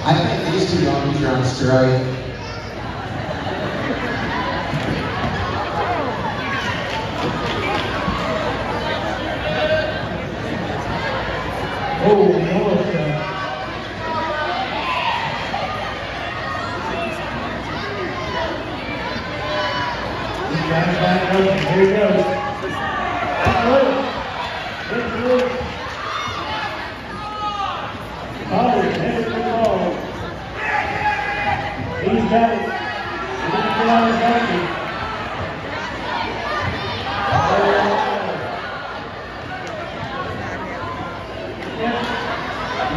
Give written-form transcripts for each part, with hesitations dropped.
I think these two donkeys are on strike. Oh, Melissa. He's got it back up. Here he goes. That's loose. It's loose. Pollard headed for the ball. He's got it. He's going to get on his donkey.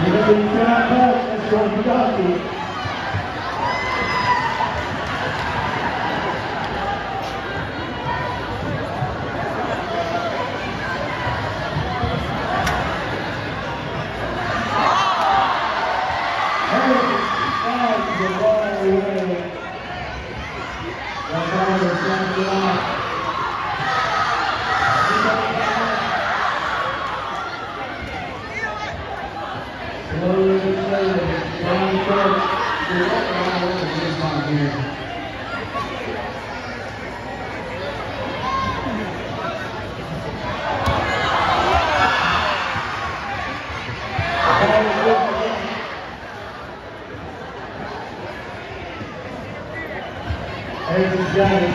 Remember, you cannot pass. That's going to donkey. There's Johnny.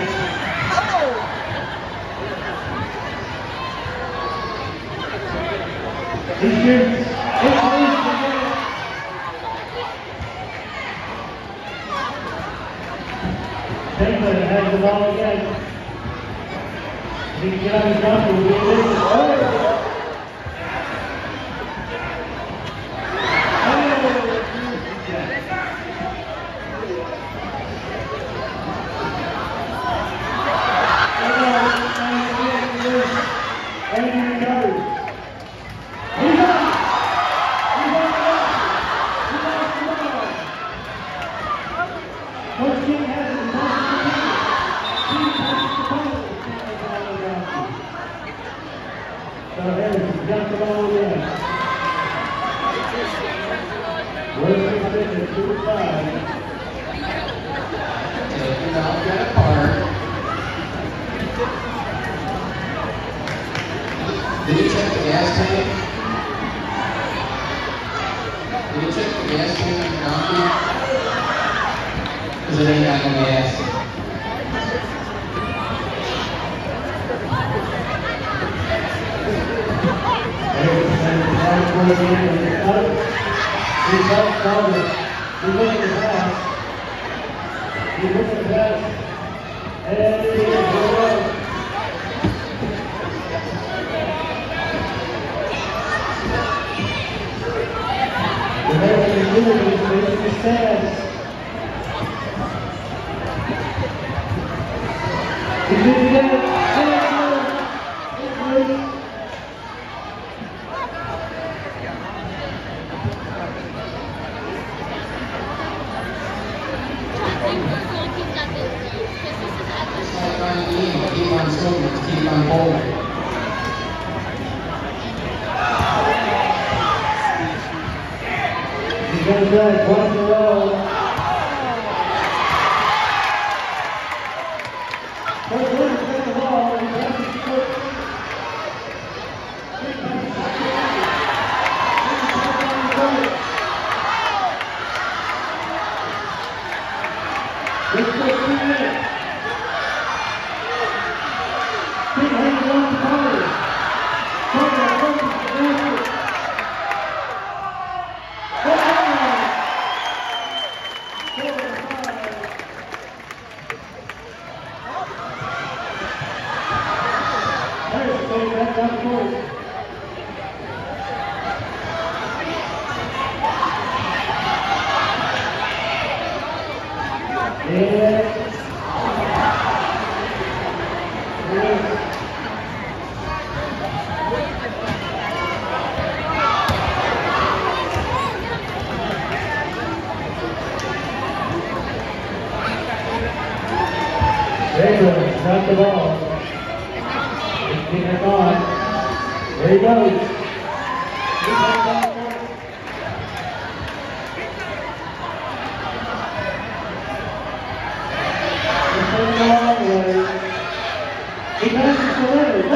He shoots. It's loose again. Taylor has the ball again. He can get on his donkey. He'll be loose. Did you check the gas tank? Did you check the gas tank on your donkey? Because it ain't got no gas. Keep on swimming, keep on bowling. He's going to drag one in a row. Coach Williams got the ball. He grabs his foot. Let's go 2 minutes. got the ball. Yeah. Abrams got the ball. He's getting it on. There he goes. He passes the letter.